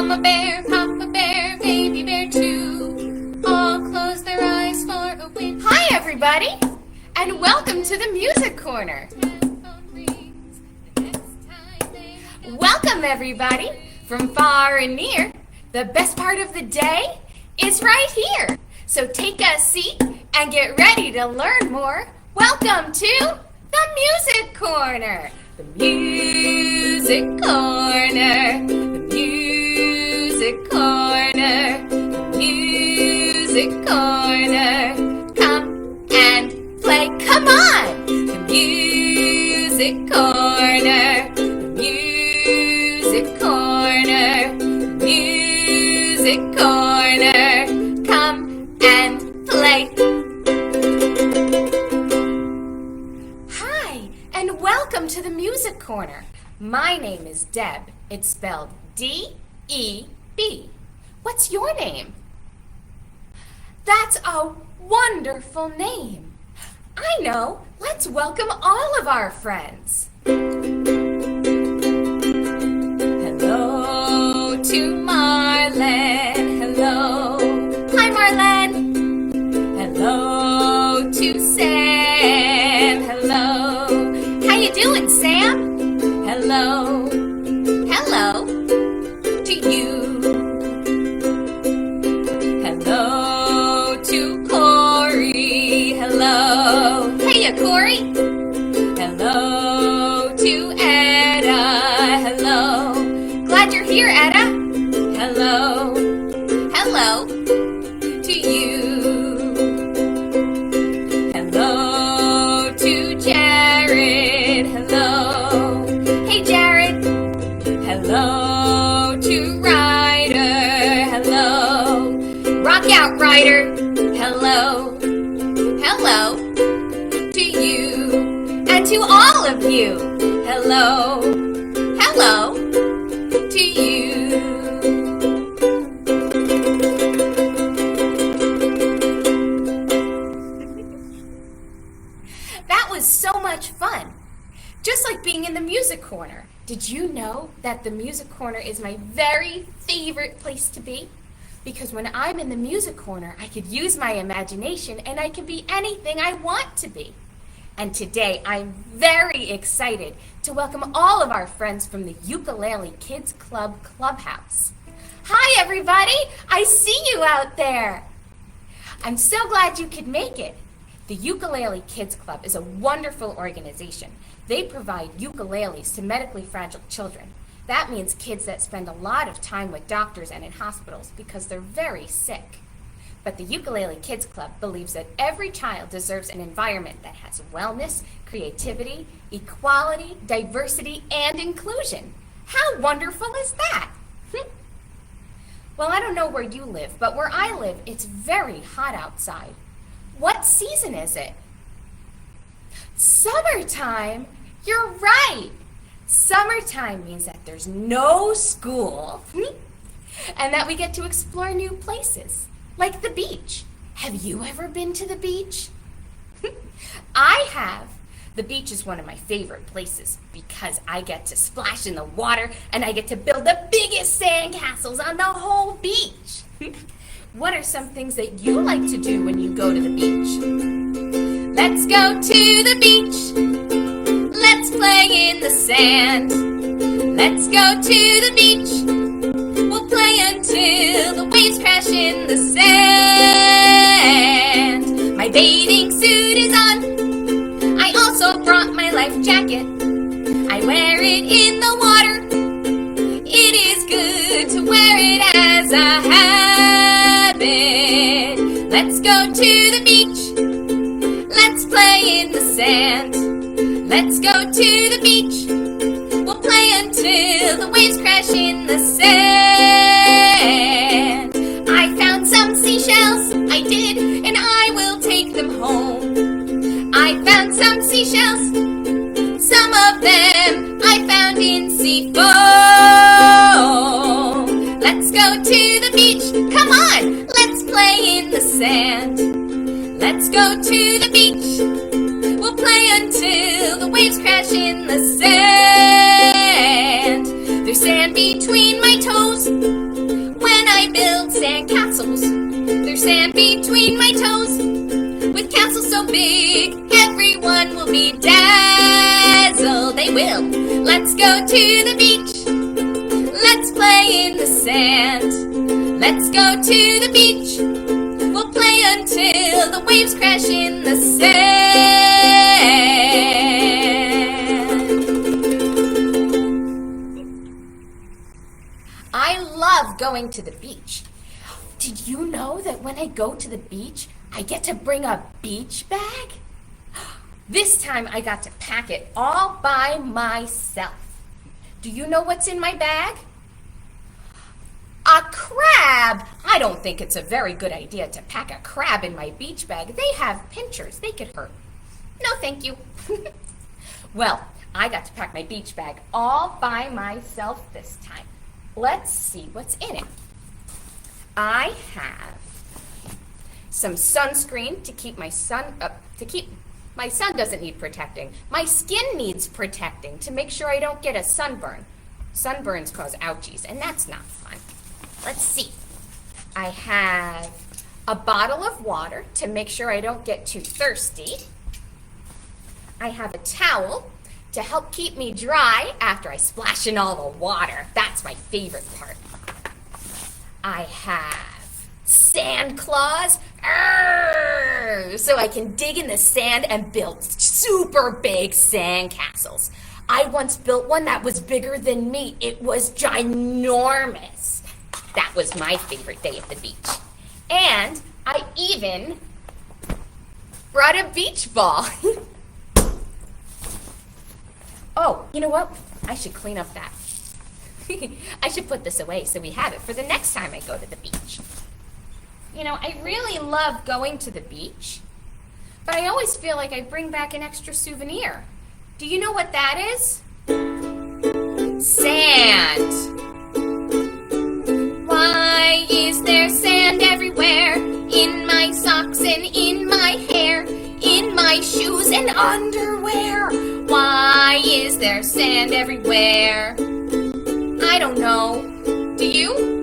Mama bear, Papa bear, baby bear too, all close their eyes for a win. Hi everybody, and welcome to the Music Corner. Welcome everybody, from far and near. The best part of the day is right here. So take a seat and get ready to learn more. Welcome to the Music Corner. The Music Corner. The Music Corner. The Music Corner. Come and play. Come on. The Music Corner. The Music Corner. The Music Corner. Come and play. And welcome to the Music Corner. My name is Deb. It's spelled D-E-B. What's your name? That's a wonderful name. I know. Let's welcome all of our friends. Hello to Marlene. Hello. Hi, Marlene. Hello to Sam. Hello. How you doing, Sam? Hello. Hello to you. Hello to Corey. Hello. Hey, Corey. Hello to Etta. Hello. Glad you're here, Etta. Hello. Hello to you. Hello to Jared. Hello. Hey, Jared. Hello to Ryder. Hello. Rock out, Ryder. Hello. Hello to you. And to all of you. Hello. Hello to you. That was so much fun. Just like being in the Music Corner. Did you know that the Music Corner is my very favorite place to be? Because when I'm in the Music Corner, I could use my imagination and I can be anything I want to be. And today, I'm very excited to welcome all of our friends from the Ukulele Kids Club Clubhouse. Hi, everybody! I see you out there! I'm so glad you could make it. The Ukulele Kids Club is a wonderful organization. They provide ukuleles to medically fragile children. That means kids that spend a lot of time with doctors and in hospitals because they're very sick. But the Ukulele Kids Club believes that every child deserves an environment that has wellness, creativity, equality, diversity, and inclusion. How wonderful is that? Well, I don't know where you live, but where I live, it's very hot outside. What season is it? Summertime? You're right. Summertime means that there's no school and that we get to explore new places, like the beach. Have you ever been to the beach? I have. The beach is one of my favorite places because I get to splash in the water and I get to build the biggest sandcastles on the whole beach. What are some things that you like to do when you go to the beach? Let's go to the beach. Let's play in the sand. Let's go to the beach. We'll play until the waves crash in the sand. My bathing suit is on. I also brought my life jacket. I wear it in the water. It is good to wear it as a habit. Let's go to the beach. Let's play in the sand. Let's go to the beach. We'll play until the waves crash in the sand. I found some seashells, I did, and I will take them home. I found some seashells, some of them I found in sea foam. Let's go to the beach, come on, let's play in the sand. Let's go to the beach. We'll play until the waves crash in the sand. There's sand between my toes. I build sand castles. There's sand between my toes. With castles so big, everyone will be dazzled. They will. Let's go to the beach. Let's play in the sand. Let's go to the beach. We'll play until the waves crash in the sand. I love going to the beach. Did you know that when I go to the beach, I get to bring a beach bag? This time I got to pack it all by myself. Do you know what's in my bag? A crab! I don't think it's a very good idea to pack a crab in my beach bag. They have pinchers. They could hurt. No, thank you. Well, I got to pack my beach bag all by myself this time. Let's see what's in it. I have some sunscreen to keep my sun my sun doesn't need protecting. My skin needs protecting to make sure I don't get a sunburn. Sunburns cause ouchies, and that's not fun. Let's see. I have a bottle of water to make sure I don't get too thirsty. I have a towel to help keep me dry after I splash in all the water. That's my favorite part. I have sand claws, so I can dig in the sand and build super big sand castles. I once built one that was bigger than me. It was ginormous. That was my favorite day at the beach. And I even brought a beach ball. Oh, you know what? I should clean up that. I should put this away so we have it for the next time I go to the beach. You know, I really love going to the beach, but I always feel like I bring back an extra souvenir. Do you know what that is? Sand. Why is there sand everywhere? In my socks and in my hair, in my shoes and underwear. Why is there sand everywhere? I don't know. Do you?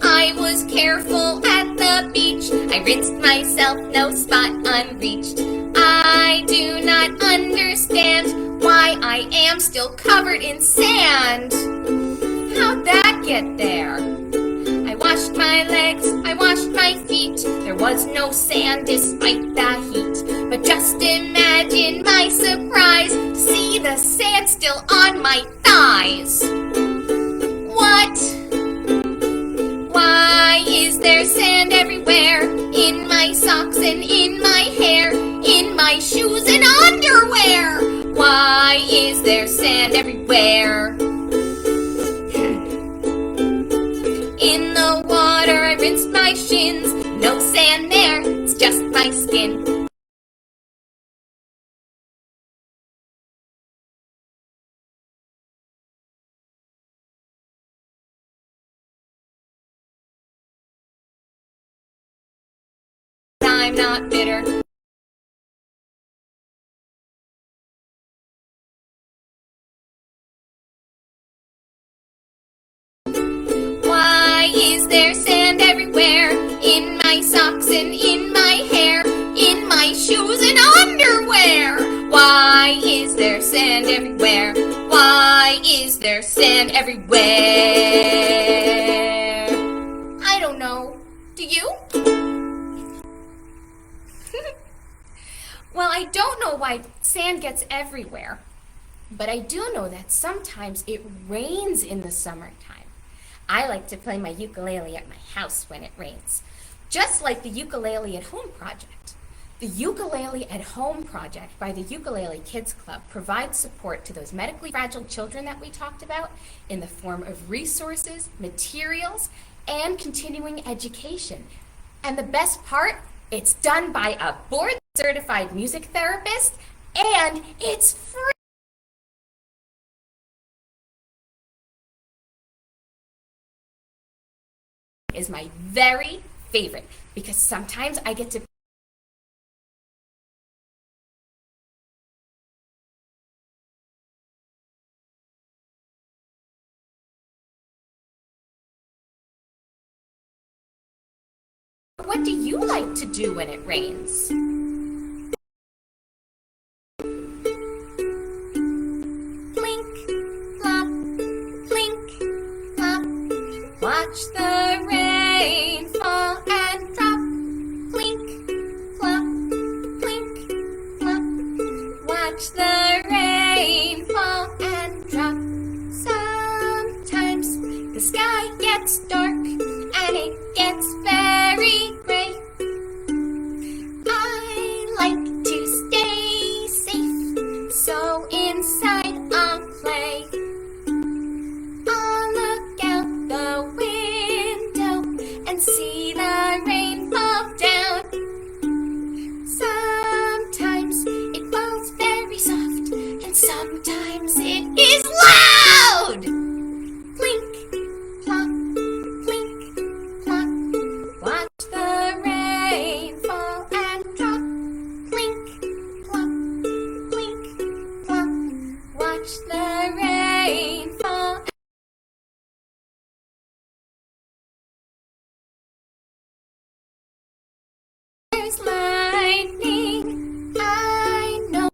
I was careful at the beach. I rinsed myself, no spot unreached. I do not understand why I am still covered in sand. How'd that get there? I washed my legs, I washed my feet. There was no sand despite the heat. But just imagine my surprise to see the sand still on my thighs. What? Why is there sand everywhere? In my socks and in my hair, in my shoes and underwear. Why is there sand everywhere? In the water I rinsed my shins. No sand there, it's just my skin. I'm not bitter. Why is there sand everywhere? In my socks and in my hair, in my shoes and underwear. Why is there sand everywhere? Why is there sand everywhere? I don't know. Do you? Well, I don't know why sand gets everywhere, but I do know that sometimes it rains in the summertime. I like to play my ukulele at my house when it rains, just like the Ukulele at Home project. The Ukulele at Home project by the Ukulele Kids Club provides support to those medically fragile children that we talked about in the form of resources, materials, and continuing education. And the best part, it's done by a board-certified music therapist, and it's free. Is my very favorite because sometimes I get to What do you like to do when it rains? Blink, plop, blink, plop. Watch the rain fall and drop. Blink, plop, blink, plop. Watch the rain fall and drop. Sometimes the sky gets dark and it gets very gray. I like to stay safe, so inside I'll play. I'll look out the window and see the rain fall down. Sometimes it falls very soft and sometimes it is loud. Blink, plop, blink, plop. Watch the rain fall and drop. Blink, plop, blink, plop. Watch the rain fall. There's lightning, I know.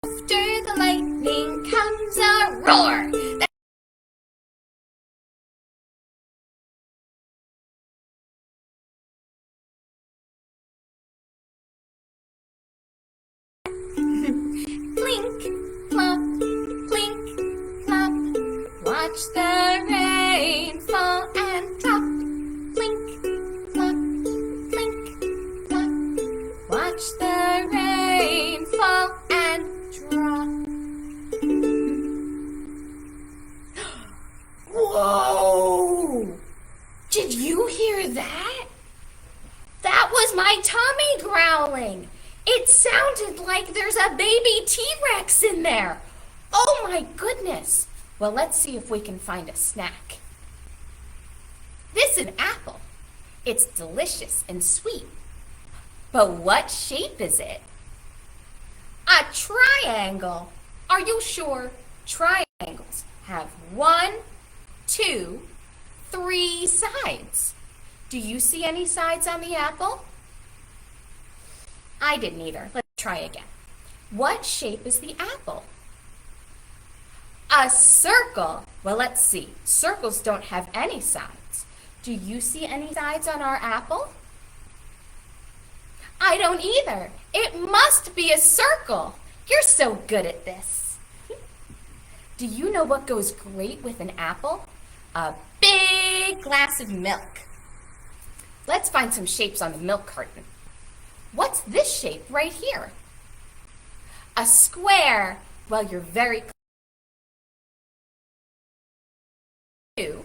After the lightning comes a roar. Blink, plop, blink, plop. Watch the rain fall and drop. Blink, plop, blink, plop. Watch the rain fall and drop. Whoa! Did you hear that? That was my tummy growling. It sounded like there's a baby T-Rex in there. Oh my goodness. Well, let's see if we can find a snack. This is an apple. It's delicious and sweet. But what shape is it? A triangle. Are you sure? Triangles have 1, 2, 3 sides. Do you see any sides on the apple? I didn't either. Let's try again. What shape is the apple? A circle. Well, let's see. Circles don't have any sides. Do you see any sides on our apple? I don't either. It must be a circle. You're so good at this. Do you know what goes great with an apple? A big glass of milk. Let's find some shapes on the milk carton. What's this shape right here? A square. Well, you're very close. 2,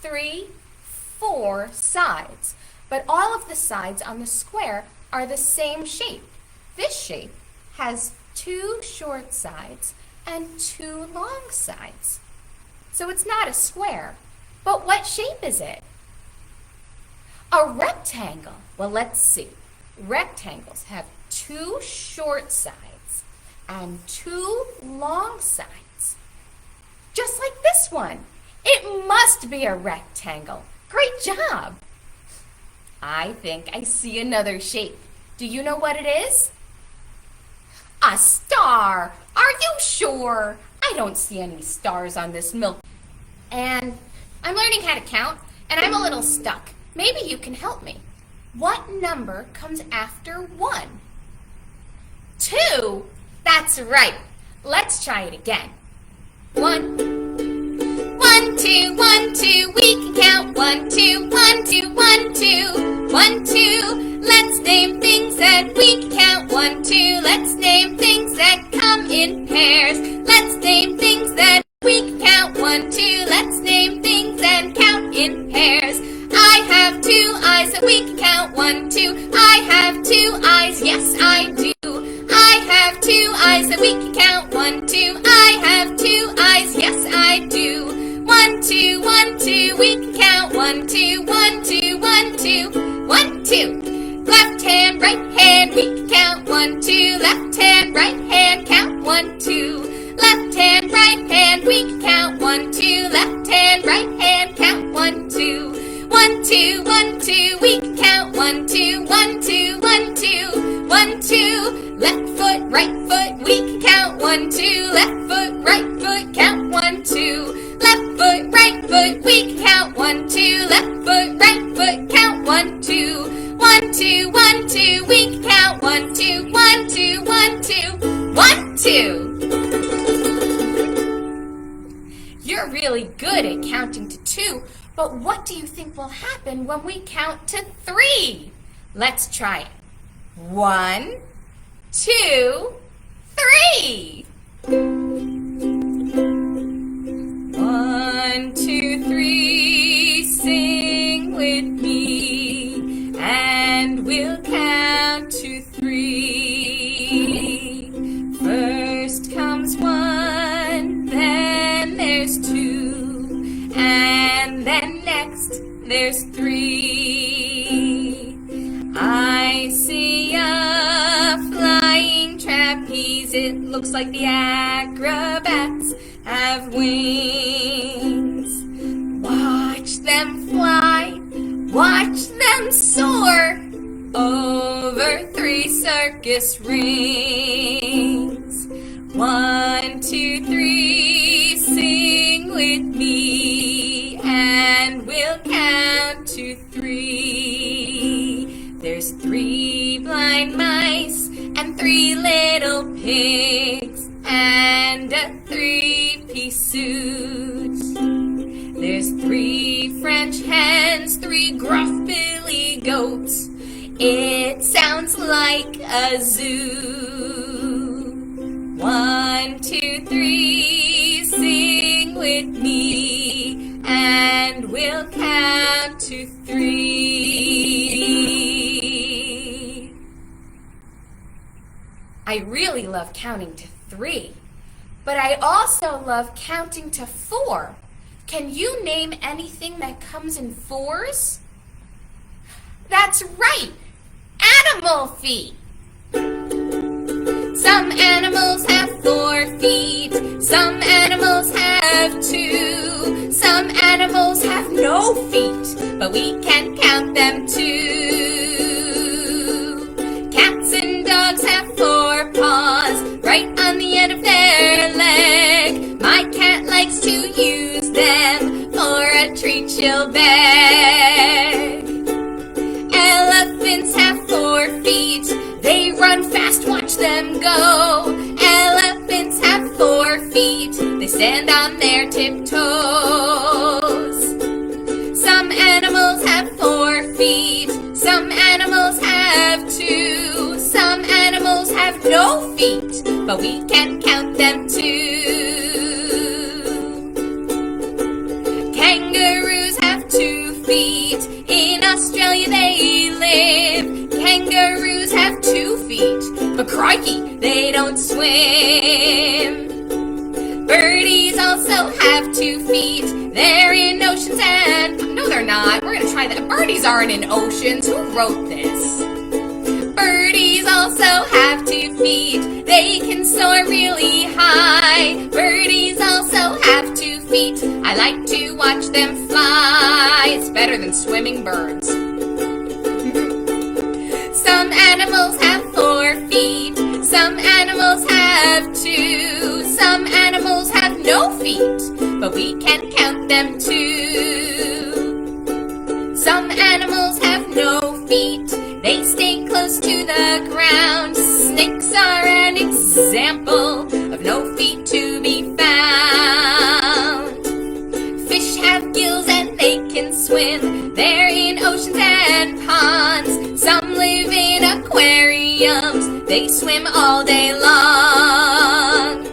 3, 4 sides. But all of the sides on the square are the same shape. This shape has 2 short sides and 2 long sides. So it's not a square. But what shape is it? A rectangle. Well, let's see. Rectangles have 2 short sides and 2 long sides. Just like this one. It must be a rectangle. Great job. I think I see another shape. Do you know what it is? A star. Are you sure? I don't see any stars on this milk. And I'm learning how to count, and I'm a little stuck. Maybe you can help me. What number comes after 1? 2. That's right. Let's try it again. 1, 2, 1, 2. We can count 1, 2, 1, 2, 1, 2, 1, 2. Let's name things that we can count 1, 2. Let's name things that come in pairs. Let's name things that we can count 1, 2. Let's name things and count in pairs. I have 2 eyes that we can count 1, 2. I have 2 eyes, yes I do. I have 2 eyes that we can count 1, 2. I have 2 eyes, yes I do. 1, 2, 1, 2, we can count 1, 2, 1, 2, 1, 2, 1, 2. Left hand, right hand, we can count 1, 2. Left hand, right hand, count 1, 2. Left hand, right hand, we can count 1, 2. Left hand, right hand, count 1, 2. 1, 2, 1, 2, we can count 1, 2, 1, 2, 1, 2, 1, 2. Left foot, right foot, we can count 1, 2. Left foot, right foot, count 1, 2. Left foot, right foot, we can count 1, 2. Left foot, right foot, count 1, 2. 1, 2, 1, 2, we can count 1, 2, 1, 2, 1, 2, 1, 2. You're really good at counting to 2, but what do you think will happen when we count to 3? Let's try it. 1, 2, 3. 1, 2, 3, sing with me, and we'll count to 3. First comes 1, then there's 2, and then next there's 3. I see a flying trapeze. It looks like the acrobats have wings. Watch them fly, watch them soar over 3 circus rings. 1, 2, 3, sing with me, and we'll count to 3. There's 3 blind mice and 3 little pigs and a 3-piece suit. There's 3 French hens, 3 gruff billy goats. It sounds like a zoo. 1, 2, 3, sing with me, and we'll count to 3. I really love counting to 3, but I also love counting to 4. Can you name anything that comes in 4s? That's right! Animal feet! Some animals have 4 feet, some animals have 2, some animals have no feet, but we can count them too. Cats and dogs have 4 paws, right on the end of their leg. My cat likes to use them for a treat she'll beg. Elephants have 4 feet, they run fast, watch them go. Elephants have 4 feet, they stand on their tiptoes. Some animals have 4 feet, some animals have 2, some animals have no feet, but we can count them too. Kangaroos have 2 feet, in Australia they live. Kangaroos have 2 feet, but crikey, they don't swim. Birdies also have 2 feet, they're in oceans and... No, they're not. We're going to try that. Birdies aren't in oceans. Who wrote this? Birdies also have 2 feet, they can soar really high. Birdies also have 2 feet, I like to watch them fly. It's better than swimming birds. Some animals have 4 feet, some animals have 2, some animals have no feet, but we can count them too. Some animals have no feet, they stay close to the ground. Snakes are an example of no feet to be found. Fish have gills and they can swim, they're in oceans and ponds. Some live in aquariums, they swim all day long.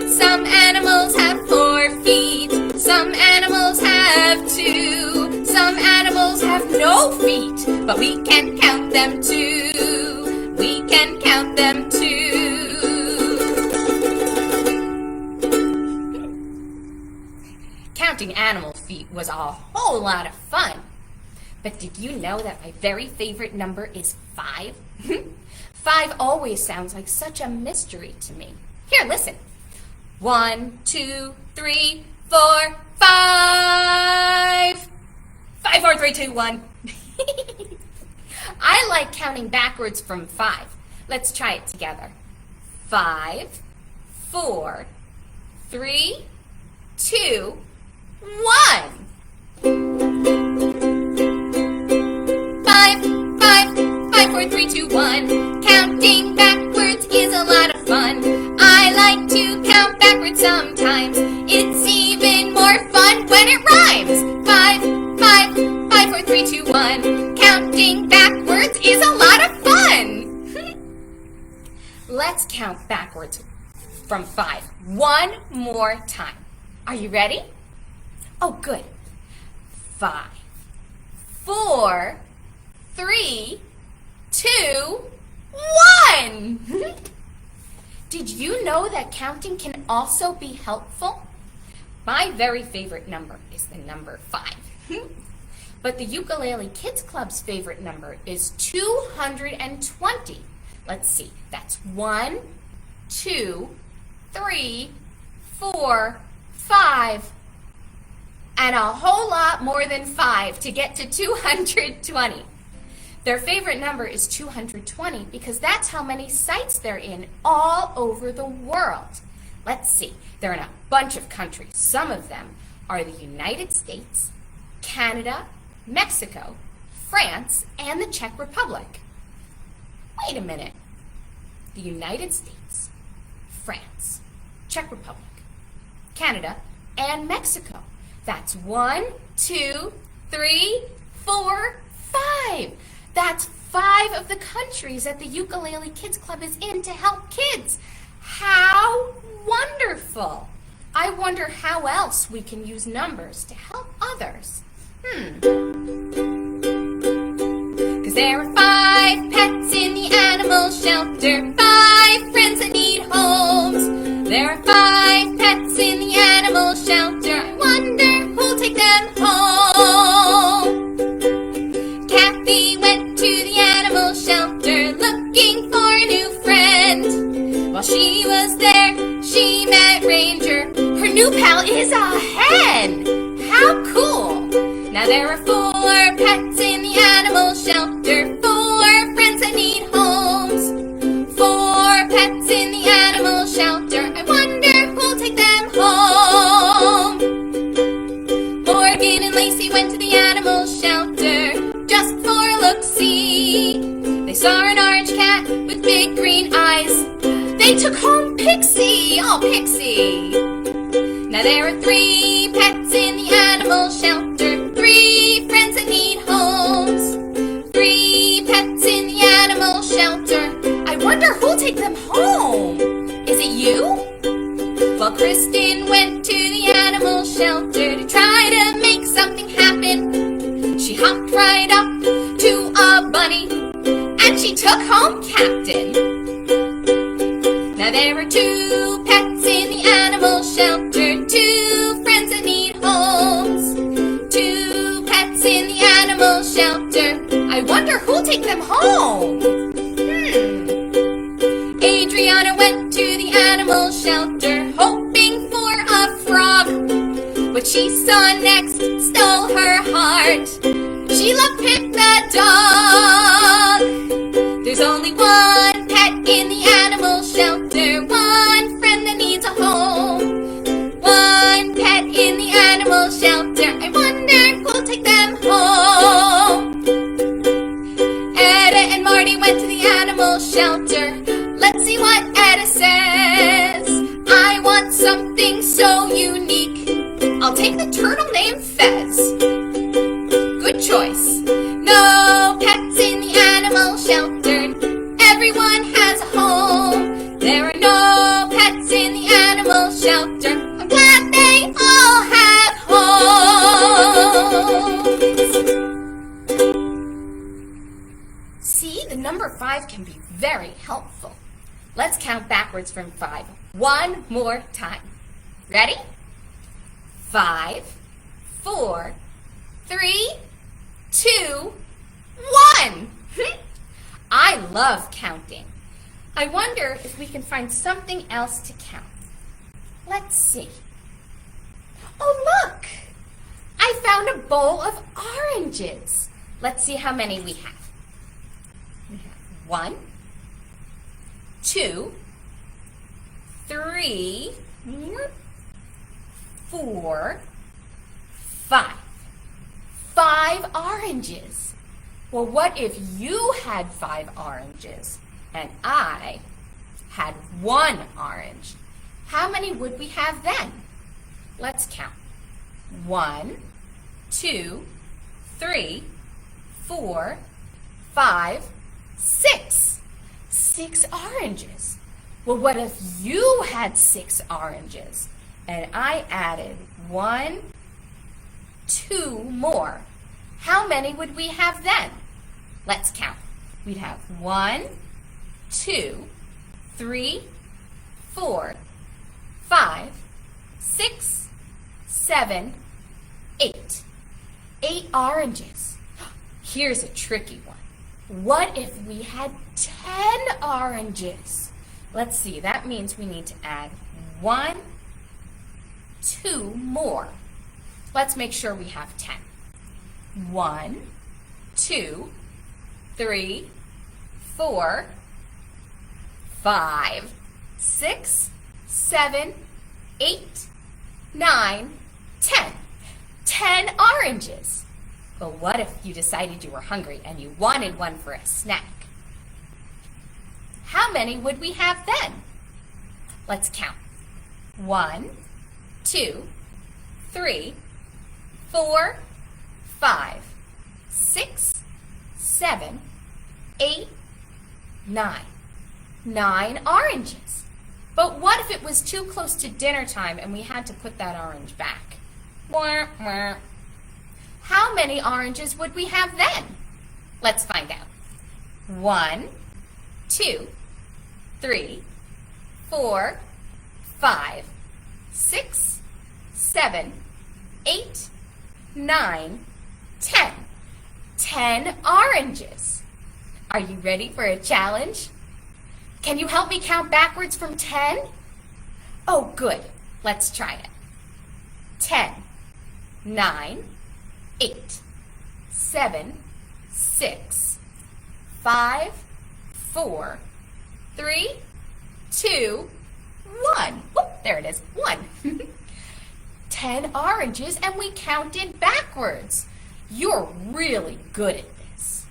Some animals have 4 feet, some animals have 2, some animals have no feet, but we can count them too. We can count them too. Counting animal feet was a whole lot of fun. But did you know that my very favorite number is 5? 5 always sounds like such a mystery to me. Here, listen. 1, 2, 3, 4, 5. 5, 4, 3, 2, 1. I like counting backwards from 5. Let's try it together. 5, 4, 3, 2, 1. 5, 4, 3, 2, 1. Counting backwards is a lot of fun. I like to count backwards sometimes. It's even more fun when it rhymes. 5, 4, 3, 2, 1. Counting backwards is a lot of fun. Let's count backwards from 5 one more time. Are you ready? Oh, good. 5, 4, 3, 2, 1. Did you know that counting can also be helpful? My very favorite number is the number 5. But the Ukulele Kids Club's favorite number is 220. Let's see. That's 1, 2, 3, 4, 5, and a whole lot more than 5 to get to 220. Their favorite number is 220 because that's how many sites they're in all over the world. Let's see. They're in a bunch of countries. Some of them are the United States, Canada, Mexico, France, and the Czech Republic. Wait a minute. The United States, France, Czech Republic, Canada, and Mexico. That's 1, 2, 3, 4, 5. That's 5 of the countries that the Ukulele Kids Club is in to help kids. How wonderful! I wonder how else we can use numbers to help others. 'Cause there are 5 pets in the animal shelter, 5 friends that need homes. There are 5 pets in the animal shelter. I wonder who'll take them home. Kathy went to the animal shelter looking for a new friend. While she was there, she met Ranger. Her new pal is a hen. How cool! Now there are 4 pets in the animal shelter, 4 friends that need homes. 4 pets in the animal shelter. I wonder who'll take them home. Morgan and Lacey went to the animal shelter just for a look-see. They saw an orange cat with big green eyes. They took home Pixie. Oh, Pixie. Now there are 3 pets in the animal shelter, 3 friends that need homes. 3 pets in the animal shelter. I wonder who'll take them home. Is it you? Well, Kristen went to the animal shelter to try to make something happen. She hopped right up to a bunny and she took home Captain. Now there are 2 pets in the animal shelter, 2 friends that need homes. 2 pets in the animal shelter. I wonder who'll take them home. Adriana went to the animal shelter hoping for a frog. What she saw next stole her heart. She loved Pip the dog. There's only 1 pet in the animal shelter, 1 friend that needs a home. 1 pet in the animal shelter. I wonder who'll take them home. Etta and Marty went to the animal shelter. Let's see what Etta says. I want something so unique. I'll take the turtle named Fez. Good choice. No pets in the animal shelter. Everyone has a home. There are no pets in the animal shelter. I'm glad they all have homes. See, the number 5 can be very helpful. Let's count backwards from 5 one more time. Ready? 5, 4, 3, 2, 1. I love counting. I wonder if we can find something else to count. Let's see. Oh, look! I found a bowl of oranges. Let's see how many we have. We have 1, 2, 3, 4, 5. 5 oranges. Well, what if you had 5 oranges and I had 1 orange? How many would we have then? Let's count. 1, 2, 3, 4, 5, 6. 6 oranges. Well, what if you had 6 oranges and I added 1, 2 more? How many would we have then? Let's count. We'd have 1, 2, 3, 4, 5, 6, 7, 8. 8 oranges. Here's a tricky one. What if we had 10 oranges? Let's see, that means we need to add 1, 2 more. Let's make sure we have 10. 1, 2, 3, 4, 5, 6, 7, 8, 9, 10. 10 oranges. But what if you decided you were hungry and you wanted one for a snack? How many would we have then? Let's count. 1, 2, 3, 4, 5, 6, 7, 8, 9. 9 oranges. But what if it was too close to dinner time and we had to put that orange back? Wah, wah. How many oranges would we have then? Let's find out. 1, 2, 3, 4, 5, 6, 7, 8, 9, 10. 10 oranges. Are you ready for a challenge? Can you help me count backwards from 10? Oh, good. Let's try it. 10, 9, 8, 7, 6, 5, 4, 3, 2, 1. Whoop, there it is. 1. 10 oranges, and we counted backwards. You're really good at this.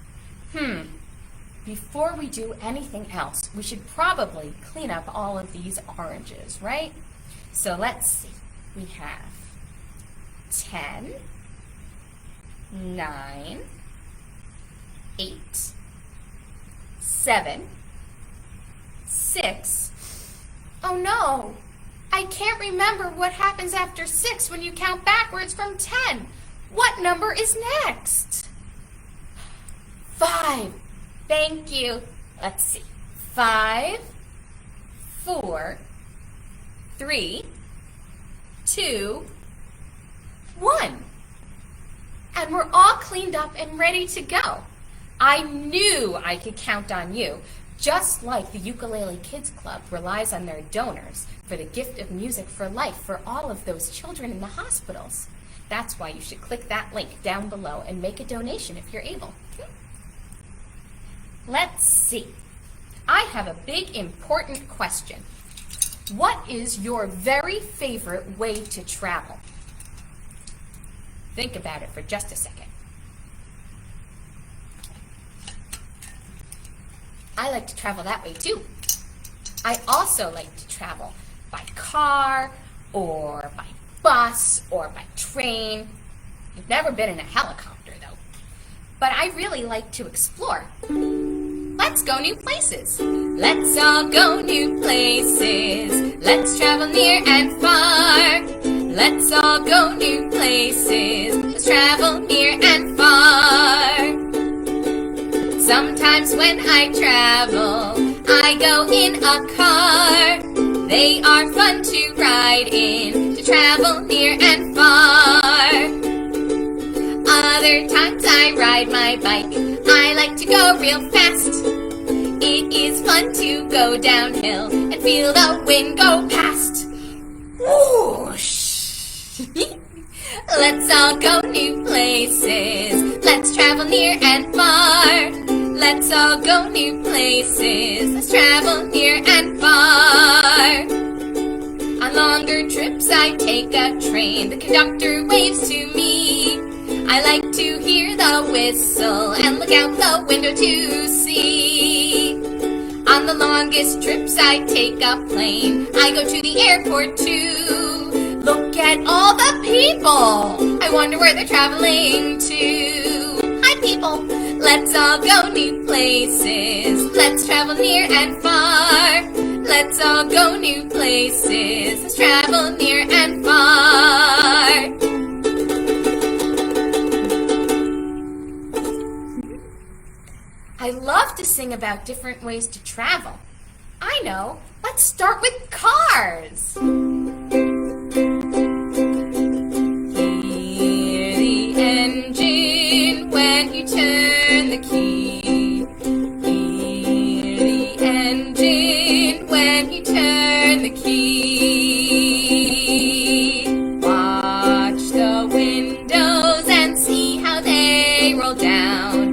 Before we do anything else, we should probably clean up all of these oranges, right? So let's see. We have 10, 9, 8, 7, 6. Oh no! I can't remember what happens after 6 when you count backwards from 10. What number is next? 5. Thank you. Let's see. 5, 4, 3, 2, 1. And we're all cleaned up and ready to go. I knew I could count on you, just like the Ukulele Kids Club relies on their donors for the gift of music for life for all of those children in the hospitals. That's why you should click that link down below and make a donation if you're able. Let's see. I have a big important question. What is your very favorite way to travel? Think about it for just a second. I like to travel that way too. I also like to travel by car or by bus or by train. I've never been in a helicopter though. But I really like to explore. Let's go new places. Let's all go new places. Let's travel near and far. Let's all go new places. Let's travel near and far. Sometimes when I travel, I go in a car. They are fun to ride in, to travel near and far. Other times I ride my bike. I like to go real fast. It is fun to go downhill and feel the wind go past. Woo! Let's all go new places. Let's travel near and far. Let's all go new places. Let's travel near and far. On longer trips I take a train. The conductor waves to me. I like to hear the whistle and look out the window to see. On the longest trips I take a plane. I go to the airport too. Look at all the people. I wonder where they're traveling to. Hi people. Let's all go new places. Let's travel near and far. Let's all go new places. Let's travel near and far. I love to sing about different ways to travel. I know. Let's start with cars. Hear the engine when you turn the key. Hear the engine when you turn the key. Watch the windows and see how they roll down.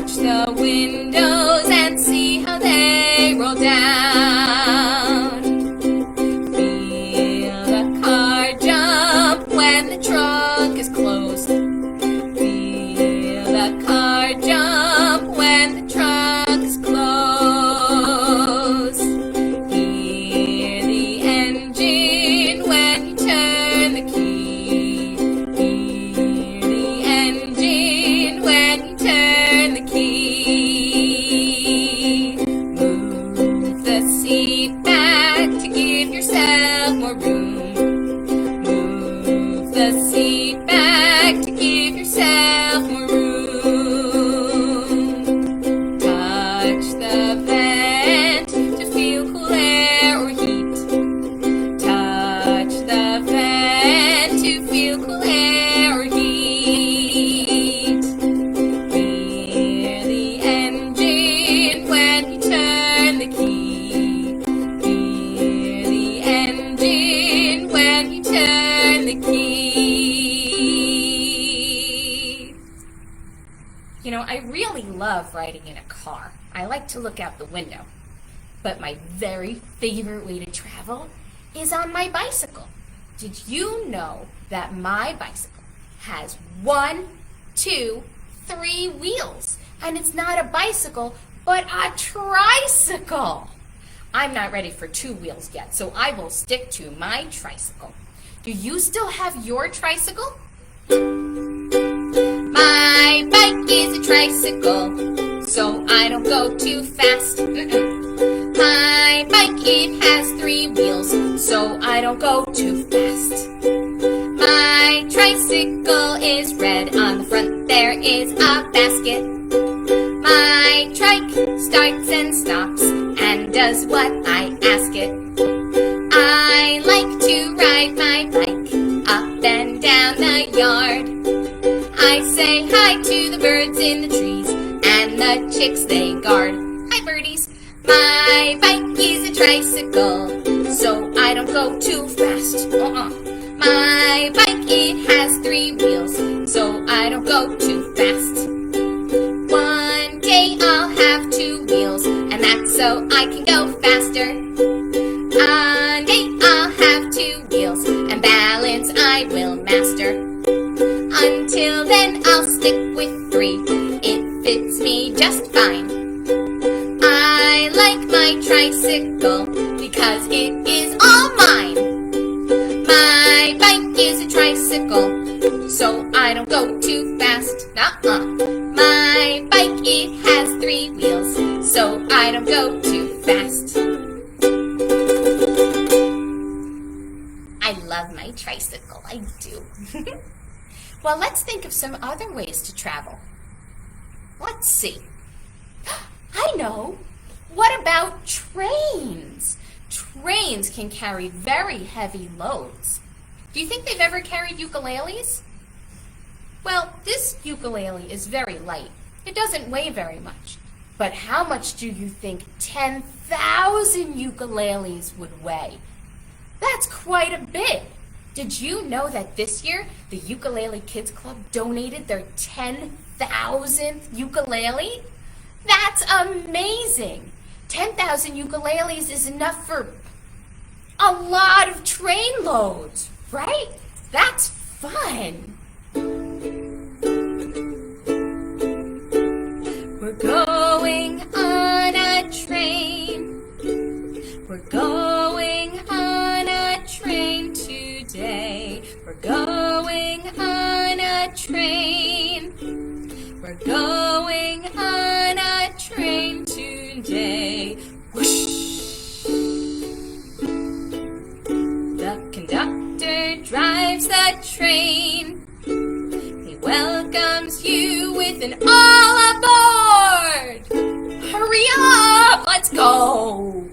The windows and see how they roll down. Feel the car jump when the trunk is closed. Feel the car jump when the trunk is closed. Hear the engine when you turn the key. Hear the engine when you turn the key. Move the seat back to give yourself more room. Move the seat back to give yourself more room. Touch the vent to feel cool air or heat. Touch the vent to feel cool air or heat. You know, I really love riding in a car. I like to look out the window. But my very favorite way to travel is on my bicycle. Did you know that my bicycle has 1, 2, 3 wheels? And it's not a bicycle, but a tricycle. I'm not ready for 2 wheels yet, so I will stick to my tricycle. Do you still have your tricycle? My bike is a tricycle, so I don't go too fast. My bike, it has 3 wheels, so I don't go too fast. My tricycle is red, on the front there is a basket. My trike starts and stops and does what I ask it. I like to ride my bike up and down the yard. I say hi to the birds in the trees and the chicks they guard. Hi birdies. My bike is a tricycle, so I don't go too fast. My bike, it has 3 wheels, so I don't go too fast. One day I'll have 2 wheels, and that's so I can go faster. One day I'll have 2 wheels, and balance I will master. Until then I'll stick with 3, it fits me just fine. I like my tricycle because it is all mine. My bike is a tricycle, so I don't go too fast. My bike, it has 3 wheels, so I don't go too fast. I love my tricycle, I do. Well, let's think of some other ways to travel. Let's see. I know. What about trains? Trains can carry very heavy loads. Do you think they've ever carried ukuleles? Well, this ukulele is very light. It doesn't weigh very much. But how much do you think 10,000 ukuleles would weigh? That's quite a bit. Did you know that this year the Ukulele Kids Club donated their 10,000th ukulele? That's amazing! 10,000 ukuleles is enough for a lot of train loads, right? That's fun! We're going on a train. We're going on a train today. We're going on a train. We're going on a train today. Whoosh! The conductor drives the train. He welcomes you with an all aboard! Hurry up! Let's go!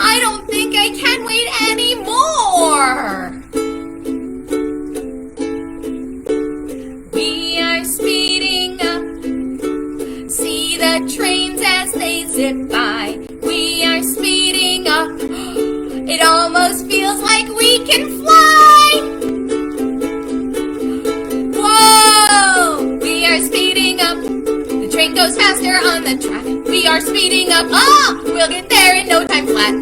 I don't think I can wait anymore! We are speeding up. See the trains as they zip by. We are speeding up. It almost feels like we can fly! Whoa! We are speeding up. The train goes faster on the track. We are speeding up. Oh! We'll get there in no time flat.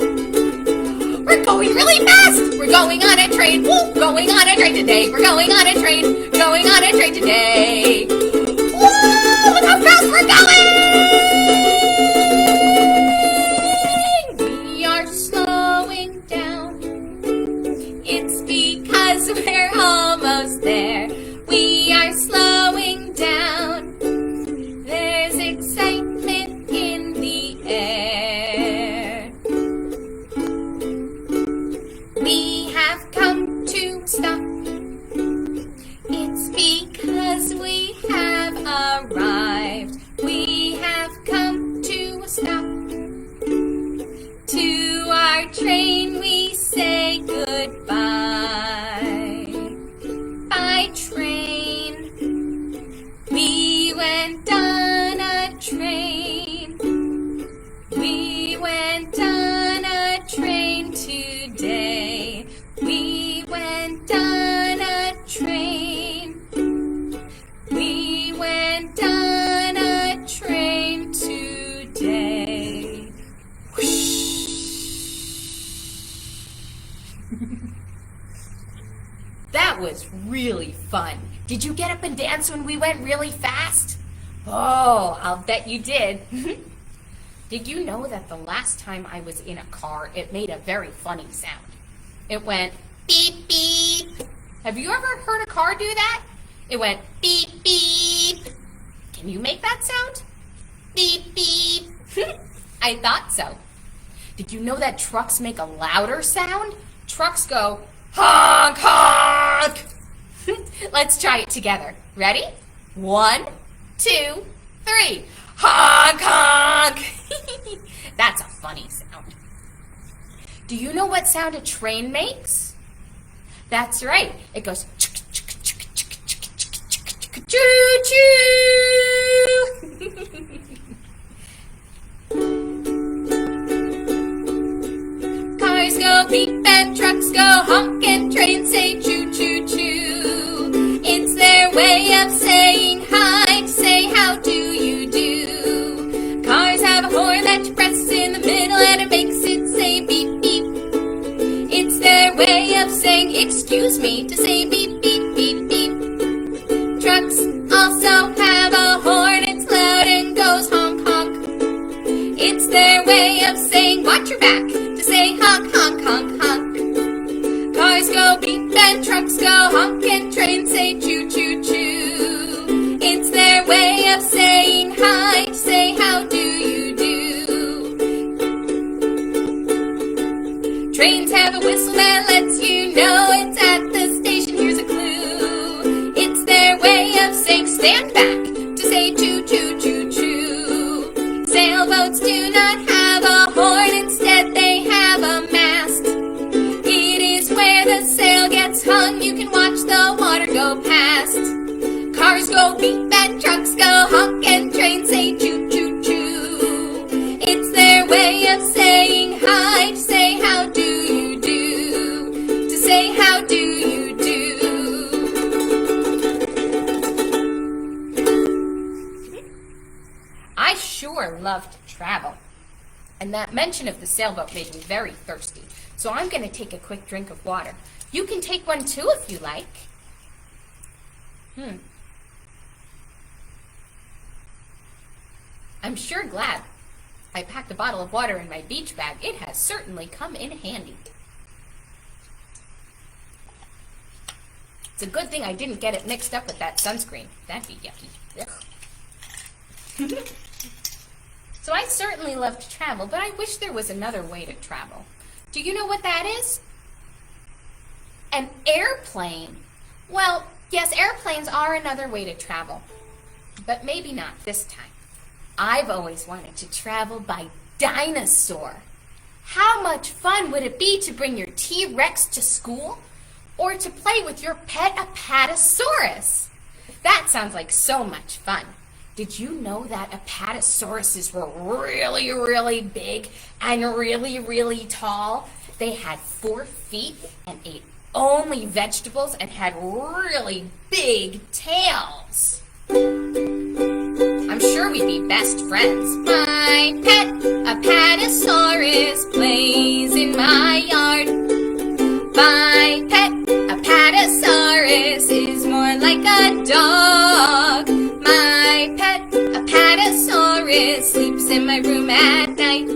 We're going really fast. We're going on a train. Woo! Going on a train today. We're going on a train. Going on a train today. Woo! Look how fast we're going! We are slowing down. It's because we're almost there. We are slowing down. There's excitement in the air. We have come to stop. It's because we have arrived. We have come to stop. To our train we say goodbye. Bye, train. We went on a train. We went on a train today. We went on a train. We went on a train today. Whoosh. That was really fun. Did you get up and dance when we went really fast? Oh, I'll bet you did. Did you know that the last time I was in a car, it made a very funny sound? It went beep, beep. Have you ever heard a car do that? It went beep, beep. Can you make that sound? Beep, beep. I thought so. Did you know that trucks make a louder sound? Trucks go honk, honk. Let's try it together. Ready? 1, 2, 3. Honk, honk. That's a funny sound. Do you know what sound a train makes? That's right. It goes choo-choo. Cars go beep and trucks go honk and trains say choo-choo-choo. It's their way of saying hi, to say how do you do. Cars have a horn that you press in the middle and it makes it say beep beep. It's their way of saying excuse me, to say beep beep beep beep. Trucks also have a horn, it's loud and goes honk honk. It's their way of saying watch your back, to say honk honk honk honk. Cars go beep and trucks go honk and trains say choo choo choo. It's their way of saying hi, to say how do you do. Trains have a whistle that lets you know it's at the station. Here's a clue. It's their way of saying stand back, to say choo choo choo choo. Sailboats do not have a horn, instead they have a mast. It is where the sail gets hung, you can watch the water go past. Cars go beep and trucks go honk and trains say choo choo choo. It's their way of saying hi, to say how do you do. To say how and that mention of the sailboat made me very thirsty. So I'm going to take a quick drink of water. You can take one too if you like. I'm sure glad I packed a bottle of water in my beach bag. It has certainly come in handy. It's a good thing I didn't get it mixed up with that sunscreen. That'd be yucky. So I certainly love to travel, but I wish there was another way to travel. Do you know what that is? An airplane. Well, yes, airplanes are another way to travel, but maybe not this time. I've always wanted to travel by dinosaur. How much fun would it be to bring your T-Rex to school or to play with your pet Apatosaurus? That sounds like so much fun. Did you know that Apatosauruses were really, really big and really, really tall? They had 4 feet and ate only vegetables and had really big tails. I'm sure we'd be best friends. My pet Apatosaurus plays in my yard. My pet Apatosaurus is more like a dog. My pet Apatosaurus sleeps in my room at night.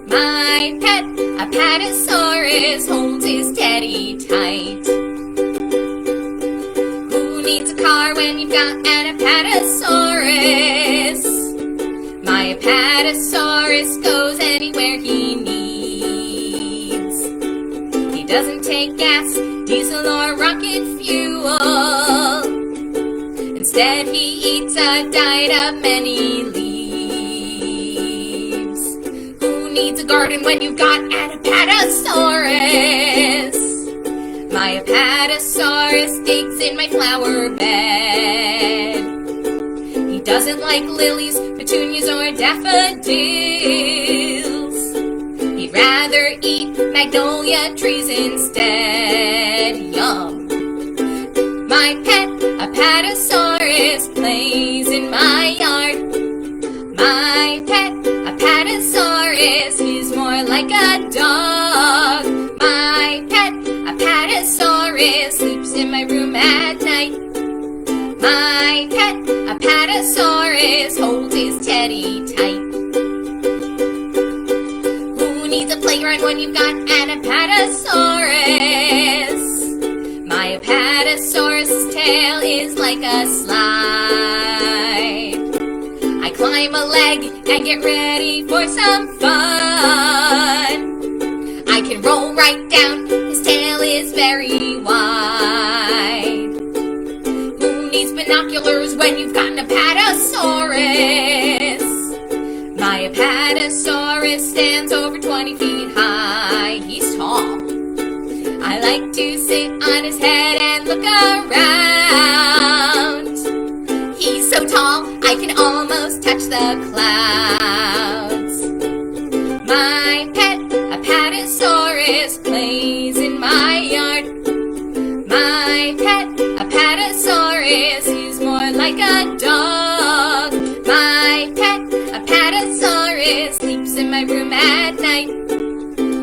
My pet Apatosaurus holds his teddy tight. Who needs a car when you've got an Apatosaurus? My Apatosaurus goes anywhere he needs. He doesn't take gas, diesel, or rocket fuel. Instead, he eats a diet of many leaves. Who needs a garden when you've got an Apatosaurus? My Apatosaurus digs in my flower bed. He doesn't like lilies, petunias, or daffodils. He'd rather eat magnolia trees instead. Yum! My pet Apatosaurus plays in my yard. My pet Apatosaurus is more like a dog. My pet Apatosaurus sleeps in my room at night. My pet Apatosaurus holds his teddy tight. Who needs a playground when you've got an Apatosaurus? My Apatosaurus' tail is like a slide. I climb a leg and get ready for some fun. I can roll right down, his tail is very wide. Who needs binoculars when you've got an Apatosaurus? My Apatosaurus stands over 20 feet high. He's tall. I like to sit on his head and look around. He's so tall, I can almost touch the clouds. My pet Apatosaurus plays in my yard. My pet Apatosaurus is more like a dog. My pet Apatosaurus sleeps in my room at night.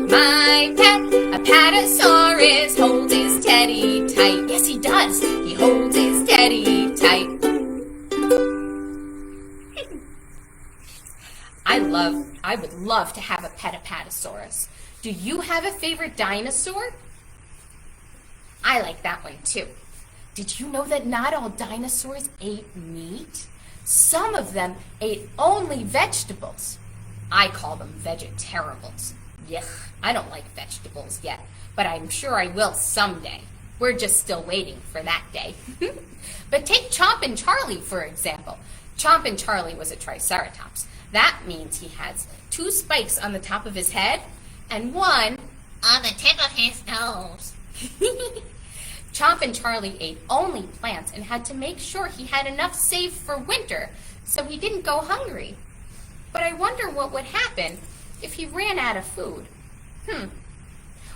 My pet Apatosaurus holds his teddy tight. Yes, he does. He holds his teddy tight. I would love to have a pet Apatosaurus. Do you have a favorite dinosaur? I like that one too. Did you know that not all dinosaurs ate meat? Some of them ate only vegetables. I call them vegetarians. Yuck, I don't like vegetables yet, but I'm sure I will someday. We're just still waiting for that day. But take Chompin' Charlie, for example. Chompin' Charlie was a triceratops. That means he has 2 spikes on the top of his head and 1 on the tip of his nose. Chompin' Charlie ate only plants and had to make sure he had enough saved for winter so he didn't go hungry. But I wonder what would happen if he ran out of food.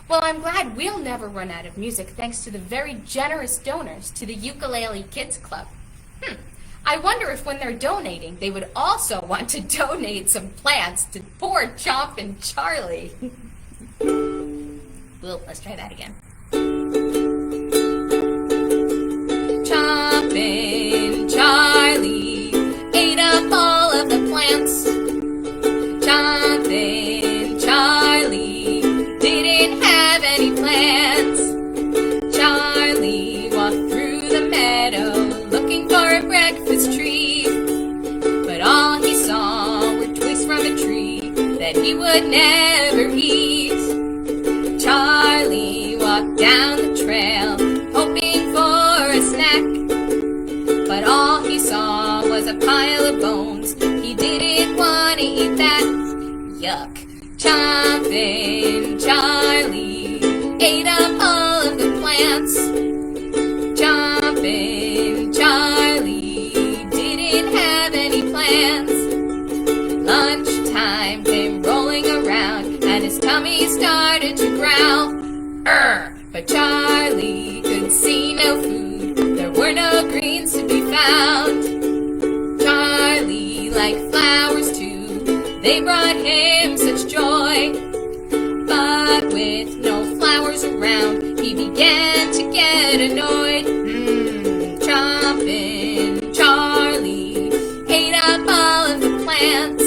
Well, I'm glad we'll never run out of music thanks to the very generous donors to the Ukulele Kids Club. I wonder if when they're donating, they would also want to donate some plants to poor Chompin' Charlie. Well, let's try that again. Chompin' Charlie ate up all of the plants. Chompin' Charlie didn't have any plants. Charlie walked through the meadow looking for a breakfast tree, but all he saw were twigs from a tree that he would never eat. Charlie walked down the trail hoping for a snack, but all he saw was a pile of bones. He didn't want to eat that. Yuck. Chompin' Charlie ate up all of the plants. Chompin' Charlie didn't have any plans. Lunchtime came rolling around and his tummy started to growl. But Charlie could see no food. There were no greens to be found. Charlie liked flowers too. They brought him such joy. But with no flowers around, he began to get annoyed. Chompin' Charlie ate up all of the plants.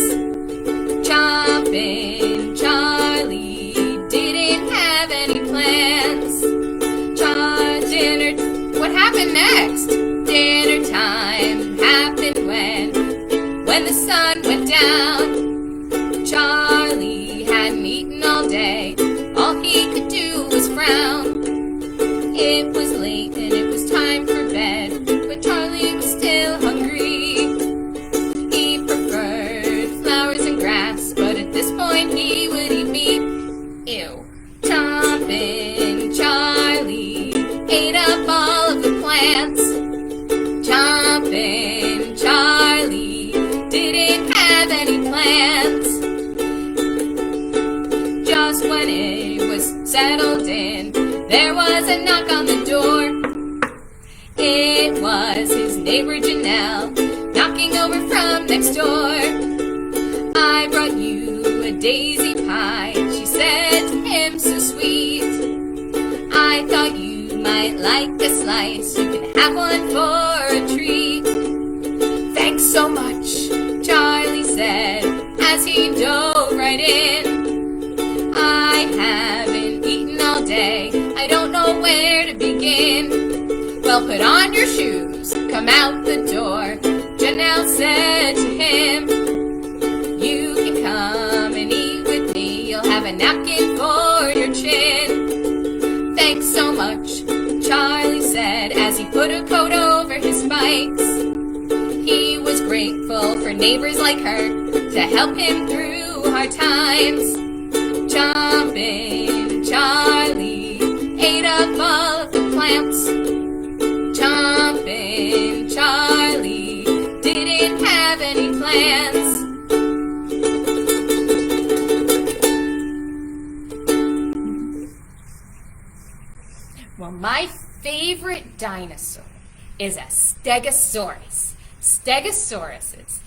Chompin' Charlie didn't have any plans. Dinner. What happened next? Dinner time happened when the sun went down. Charlie hadn't eaten all day. All he could do was frown. It was late and it was time for bed, but Charlie was still hungry. He preferred flowers and grass, but at this point he would eat meat. Ew. Chompin' Charlie ate up all of the plants. Chompin' Charlie didn't have any plans. Just when it was settled in, there was a knock on the door. It was his neighbor Janelle, knocking over from next door. I brought you a daisy pie, she said to him so sweet. I thought you might like a slice, you can have one for a treat. Thanks so much, Charlie said as he dove right in. I haven't eaten all day, I don't know where to begin. Well, put on your shoes, come out the door, Janelle said to him. You can come and eat with me, you'll have a napkin for your chin. Thanks so much, Charlie said as he put a coat over his spikes. He was grateful for neighbors like her to help him through hard times. Chompin' Charlie ate up all of the plants. Chompin' Charlie didn't have any plans. Well, my favorite dinosaur is a Stegosaurus. Stegosauruses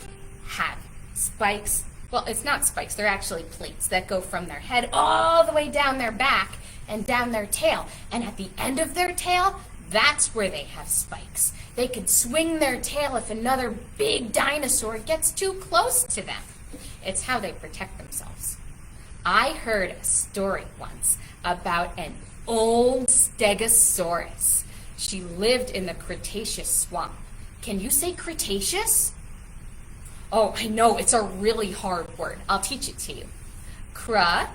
have spikes. Well, it's not spikes, they're actually plates that go from their head all the way down their back and down their tail. And at the end of their tail, that's where they have spikes. They can swing their tail if another big dinosaur gets too close to them. It's how they protect themselves. I heard a story once about an old Stegosaurus. She lived in the Cretaceous swamp. Can you say Cretaceous? Oh, I know, it's a really hard word. I'll teach it to you. Cretaceous.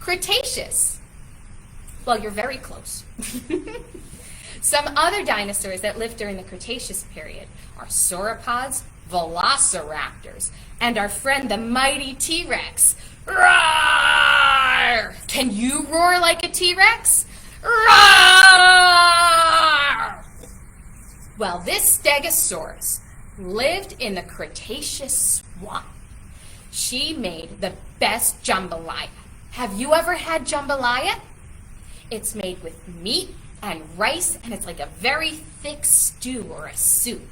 Cretaceous. Well, you're very close. Some other dinosaurs that lived during the Cretaceous period are sauropods, velociraptors, and our friend the mighty T-Rex. Roar! Can you roar like a T-Rex? Roar! Well, this Stegosaurus lived in the Cretaceous swamp. She made the best jambalaya. Have you ever had jambalaya? It's made with meat and rice, and it's like a very thick stew or a soup.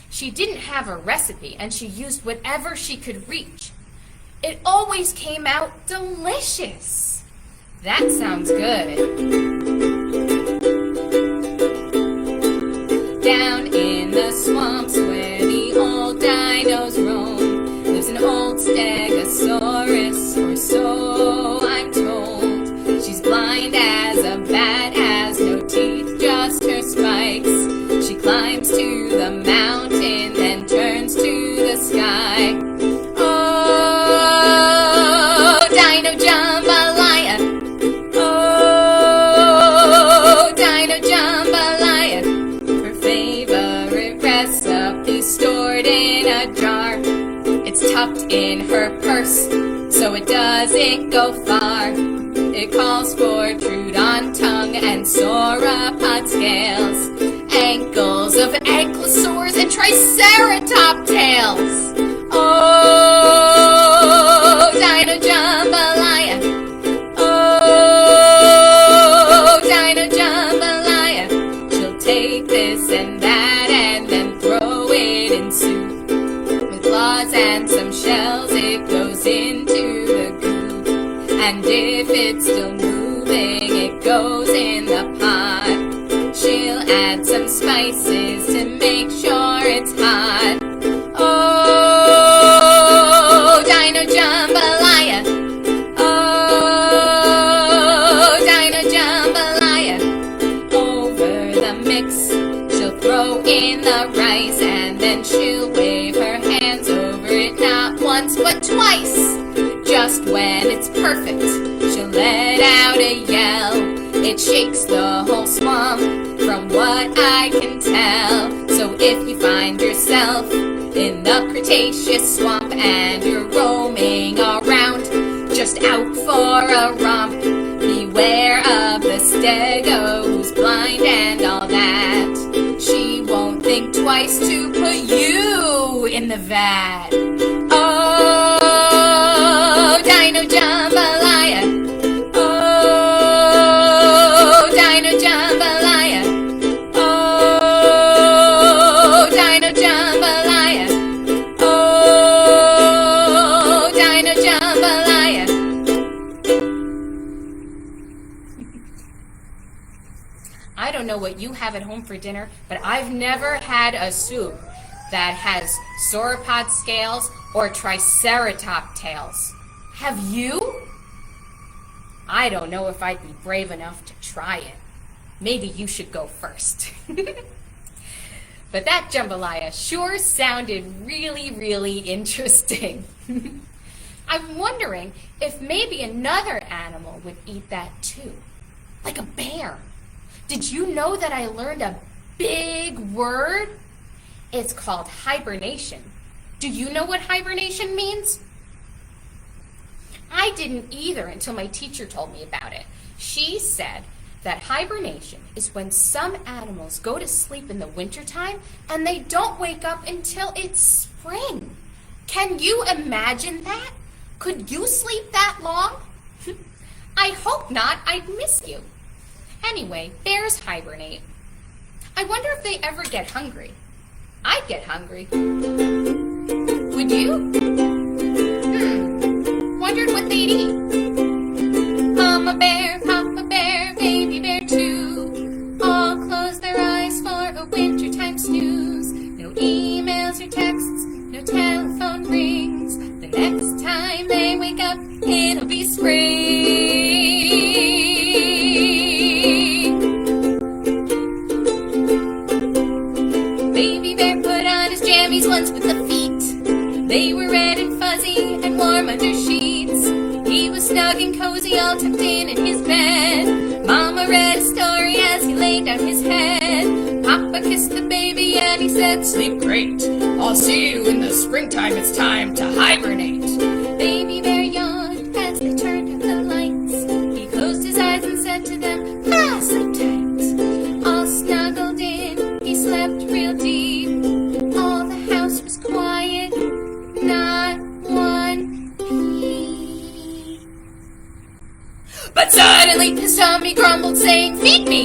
She didn't have a recipe, and she used whatever she could reach. It always came out delicious. That sounds good. Down in the swamps where the old dinos roam, lives an old Stegosaurus, or so I'm told. She's blind as a bat, has no teeth, just her spikes. She climbs to the mountain, then turns to the sky. Oh, Dino Jambalaya. Oh, Dino Jambalaya. Her favorite recipe stored in a jar. It's tucked in her purse, so it doesn't go far. It calls for Trudon tongue and sauropod scales, ankles of ankylosaurs and triceratop tails. Oh, Dino Jambalaya. Oh, Dino Jambalaya. She'll take this and that and then throw it in soup. With claws and some shells, it goes into the goop. And if it's still moving, it goes in the pot. She'll add some spices to make sure it's hot. Oh, Dino Jambalaya. Oh, Dino Jambalaya. Over the mix, she'll throw in the rice, and then she'll wave her hands over it not once but twice. Just when it's perfect, she'll let out a yell. It shakes the whole swamp, from what I can tell. So if you find yourself in the Cretaceous swamp and you're roaming around, just out for a romp, beware of the Stego who's blind and all that. She won't think twice to put you in the vat. Oh, Dino Jambalaya. Oh, Dino Jambalaya. Oh, Dino Jambalaya. Oh, Dino Jambalaya. I don't know what you have at home for dinner, but I've never had a soup that has sauropod scales or triceratop tails. Have you? I don't know if I'd be brave enough to try it. Maybe you should go first. But that jambalaya sure sounded really, really interesting. I'm wondering if maybe another animal would eat that too, like a bear. Did you know that I learned a big word? It's called hibernation. Do you know what hibernation means? I didn't either until my teacher told me about it. She said that hibernation is when some animals go to sleep in the wintertime and they don't wake up until it's spring. Can you imagine that? Could you sleep that long? I hope not. I'd miss you. Anyway, bears hibernate. I wonder if they ever get hungry. I'd get hungry. Would you? Wondered what they'd eat. Mama bear, Papa bear, baby bear too, all close their eyes for a wintertime snooze. No emails or texts, no telephone rings. The next time they wake up, it'll be spring. Baby bear put on his jammies once with the feet. They were red and fuzzy and warm under sheets. He was snug and cozy, all tucked in his bed. Mama read a story as he laid down his head. Papa kissed the baby and he said, "Sleep great. I'll see you in the springtime. It's time to hibernate." Baby bear yawned as they turned out the lights. He closed his eyes and said to them, "Ah, sleep tight." All snuggled in, he slept real deep. All the house was quiet, not one peep. But suddenly his tummy grumbled, saying, "Feed me!"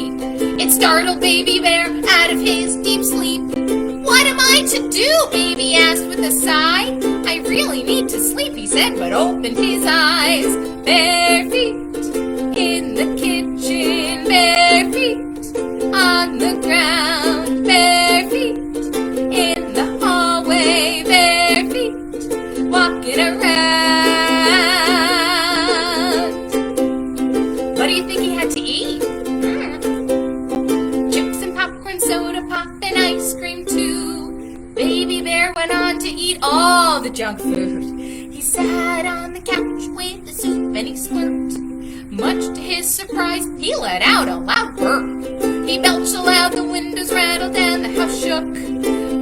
It startled Baby Bear out of his deep sleep. What am I to do? Baby asked with a sigh. I really need to sleep, he said, but opened his eyes. Bare feet in the kitchen, bare feet on the ground, bare feet in the hallway, bare feet walking around. What do you think he had to eat? Chips and popcorn, soda pop, and ice cream too. Baby Bear went on to eat all the junk food. He sat on the couch with the soup and he slurped. Much to his surprise, he let out a loud burp. He belched aloud, the windows rattled and the house shook.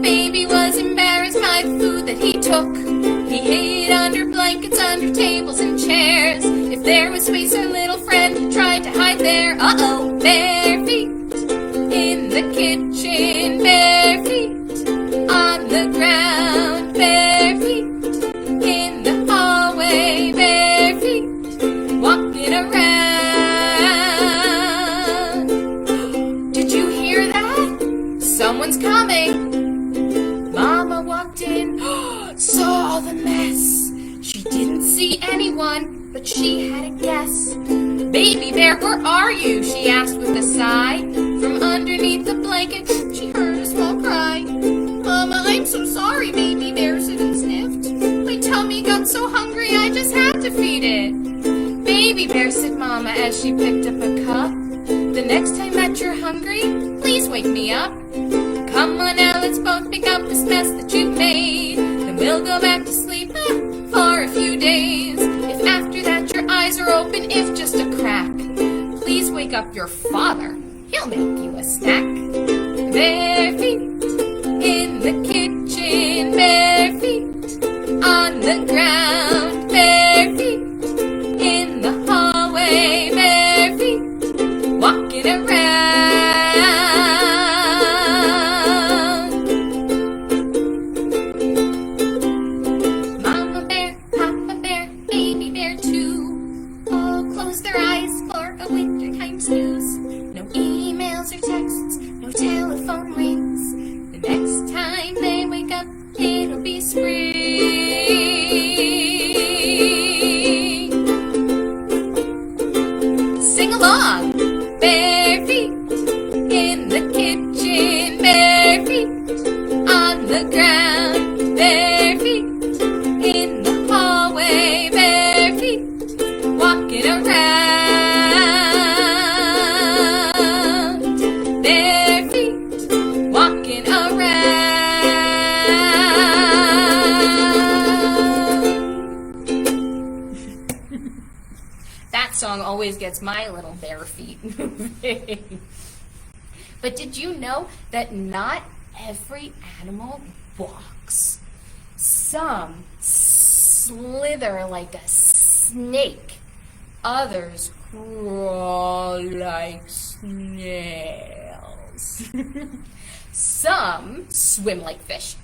Baby was embarrassed by the food that he took. He hid under blankets, under tables and chairs. If there was space, our little friend tried to hide there. Uh-oh, bare feet in the kitchen, bare feet on the ground, bare feet in the hallway, bare feet walking around. Did you hear that? Someone's coming. Mama walked in, saw the mess. She didn't see anyone, but she had a guess. Baby Bear, where are you? She asked with a sigh. From underneath the blanket, she heard a small cry. Mama, I'm so sorry, Baby Bear said and sniffed. My tummy got so hungry, I just had to feed it. Baby Bear, said Mama as she picked up a cup. The next time that you're hungry, please wake me up. Come on now, let's both pick up this mess that you've made. Then we'll go back to sleep for a few days. If after that your eyes are open, if just a crack, please wake up your father. He'll make you a snack. Bare feet in the kitchen, bare feet on the ground, bare feet in the hallway, bare feet walking around. Mama Bear, Papa Bear, Baby Bear too, all close their eyes for a wintertime snooze. No emails or texts, no telephone rings. The next time they wake up, it'll be spring. Sing along! Bare feet in the kitchen, bare feet on the ground, bare feet in the hallway, bare feet walking around, bare feet walking around. That song always gets my little bare feet moving. But did you know that not every animal walks? Some slither like a snake. Others crawl like snails. Some swim like fish.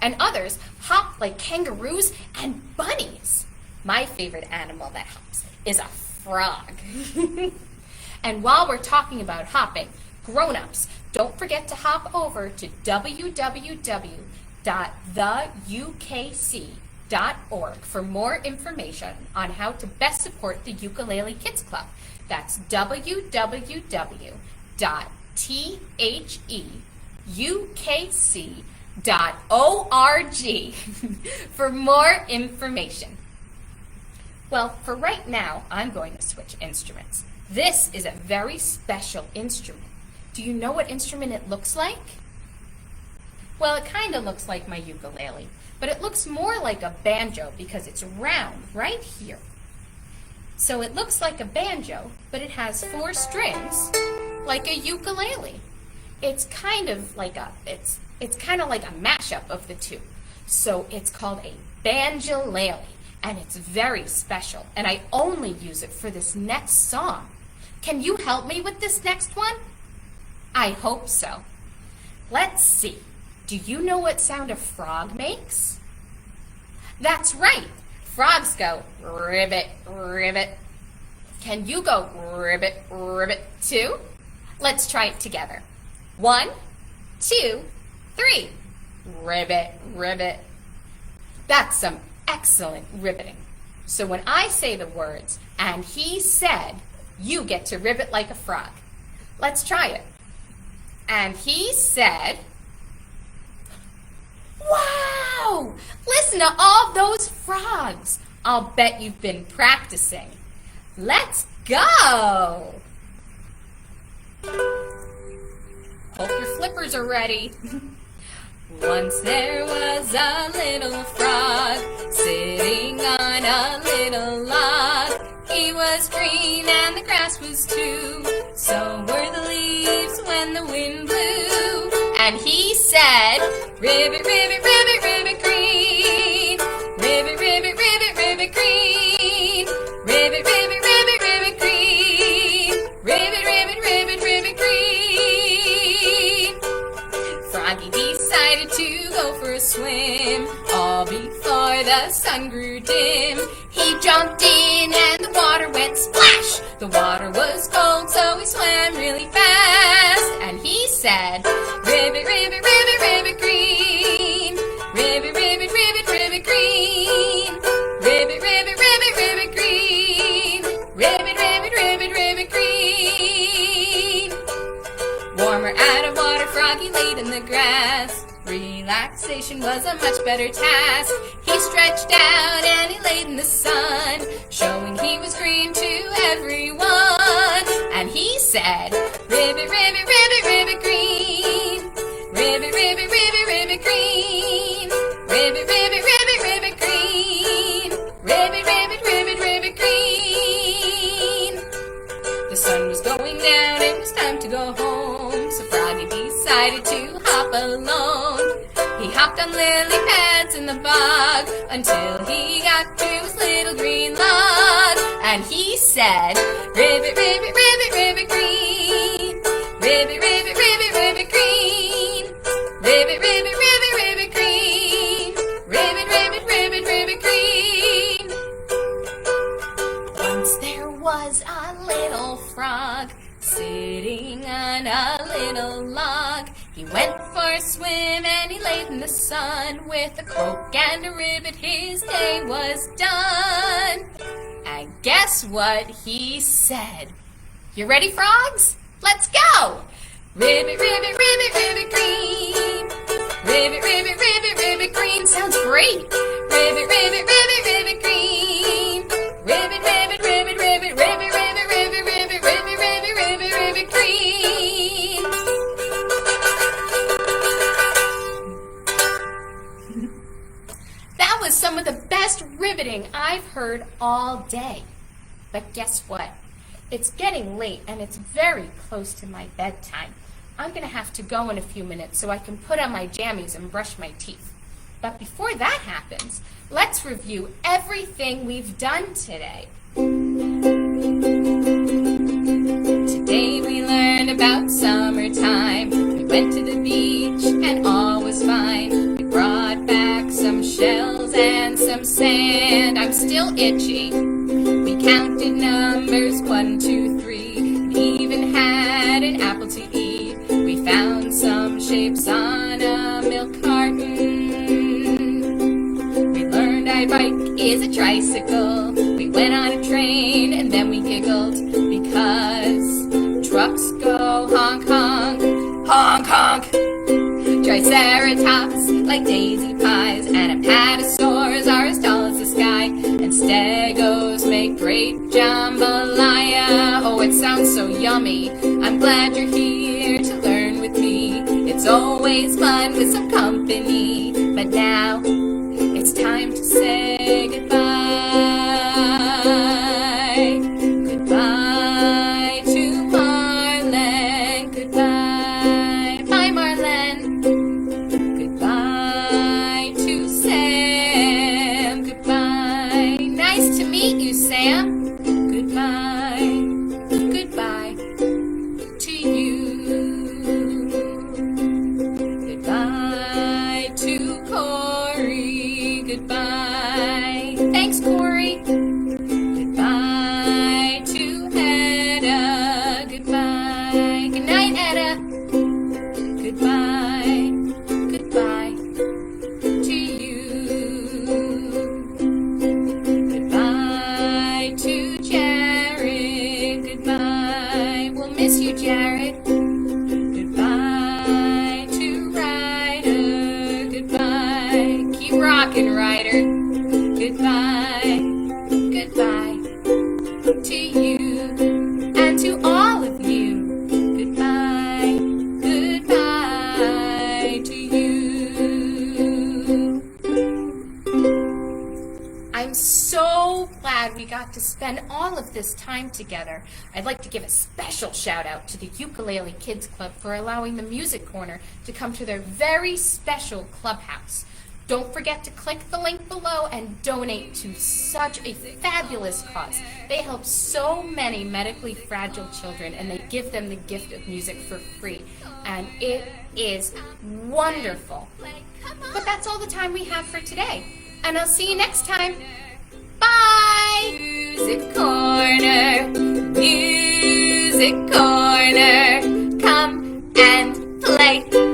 And others hop like kangaroos and bunnies. My favorite animal that hops is a frog. And while we're talking about hopping, grown-ups, don't forget to hop over to www.theukc.org for more information on how to best support the Ukulele Kids Club. That's www.theukc.org for more information. Well, for right now, I'm going to switch instruments. This is a very special instrument. Do you know what instrument it looks like? Well, it kind of looks like my ukulele, but it looks more like a banjo because it's round right here. So it looks like a banjo, but it has 4 strings, like a ukulele. It's kind of like a mashup of the two. So it's called a banjolele. And it's very special, and I only use it for this next song. Can you help me with this next one? I hope so. Let's see. Do you know what sound a frog makes? That's right. Frogs go ribbit, ribbit. Can you go ribbit, ribbit too? Let's try it together. 1, 2, 3. Ribbit, ribbit. That's some excellent ribbiting. So when I say the words, and he said, you get to ribbit like a frog. Let's try it. And he said, wow! Listen to all those frogs. I'll bet you've been practicing. Let's go! Hope your flippers are ready. Once there was a little frog sitting on a little log. He was green and the grass was too. So were the leaves when the wind blew. And he said, ribbit, ribbit, ribbit, ribbit green. Ribbit, ribbit, ribbit, ribbit green. Ribbit, ribbit, ribbit, ribbit green. Ribbit, ribbit, ribbit, ribbit green. Froggy decided to go for a swim, all before the sun grew dim. He jumped in and the water went splash. The water was cold, so he swam really fast. And he said, ribbit, ribbit, ribbit, ribbit green. Ribbit, ribbit, ribbit, ribbit green. Ribbit, ribbit, ribbit, ribbit green. Ribbit, ribbit, ribbit, ribbit green. Warmer out of water, Froggy laid in the grass. Relaxation was a much better task. He stretched out and he laid in the sun, showing he was green to everyone. And he said, ribbit, ribbit, ribbit, ribbit green. Ribbit, ribbit, ribbit, ribbit green. Ribbit, ribbit, ribbit, ribbit green. Ribbit, ribbit, ribbit, ribbit green. The sun was going down and it was time to go home, so Froggy decided to hop alone. He hopped on lily pads in the bog until he got to his little green log. And he said, ribbit, ribbit, ribbit, ribbit green. Ribbit, ribbit, ribbit, ribbit green. Ribbit, ribbit, ribbit, ribbit green. Ribbit, ribbit, ribbit, ribbit green. Once there was a little frog sitting on a little log. He went for a swim and he laid in the sun. With a poke and a ribbit, his day was done. And guess what he said? You ready, frogs? Let's go! Ribbit, ribbit, ribbit, ribbit green. Ribbit, ribbit, ribbit, ribbit green. Sounds great. Ribbit, ribbit, ribbit, ribbit green. Ribbit, ribbit, ribbit, ribbit, ribbit, ribbit, ribbit, ribbit, ribbit, ribbit, ribbit, ribbit green. That was some of the best ribbiting I've heard all day. But guess what? It's getting late and it's very close to my bedtime. I'm going to have to go in a few minutes so I can put on my jammies and brush my teeth. But before that happens, let's review everything we've done today. Today we learned about summertime. We went to the beach and all was fine. We brought back some shells and some sand. I'm still itchy. We counted numbers 1, 2, 3. And even had an apple to eat. We found some shapes on a milk carton. We learned a bike is a tricycle. We went on a train and then we giggled because trucks go honk honk, honk honk. Triceratops like daisy pies and apatosaurs are as tall as the sky. And stegos make great jambalaya. Oh, it sounds so yummy. I'm glad you're here to learn with me. It's always fun with some company. But now it's time to say goodbye. Goodbye to Marlene. Goodbye. Bye, Marlene. Goodbye to Sam. Goodbye. Nice to meet you, Sam. Goodbye. Goodbye to you. Goodbye to Corey. Goodbye. Thanks, Corey. Goodbye to Hedda. Goodbye. Good night. so glad we got to spend all of this time together. I'd like to give a special shout out to the Ukulele Kids Club for allowing the Music Corner to come to their very special clubhouse. Don't forget to click the link below and donate to such a fabulous cause. They help so many medically fragile children, and they give them the gift of music for free. And it is wonderful. But that's all the time we have for today. And I'll see you next time. Bye! Music Corner, Music Corner, come and play.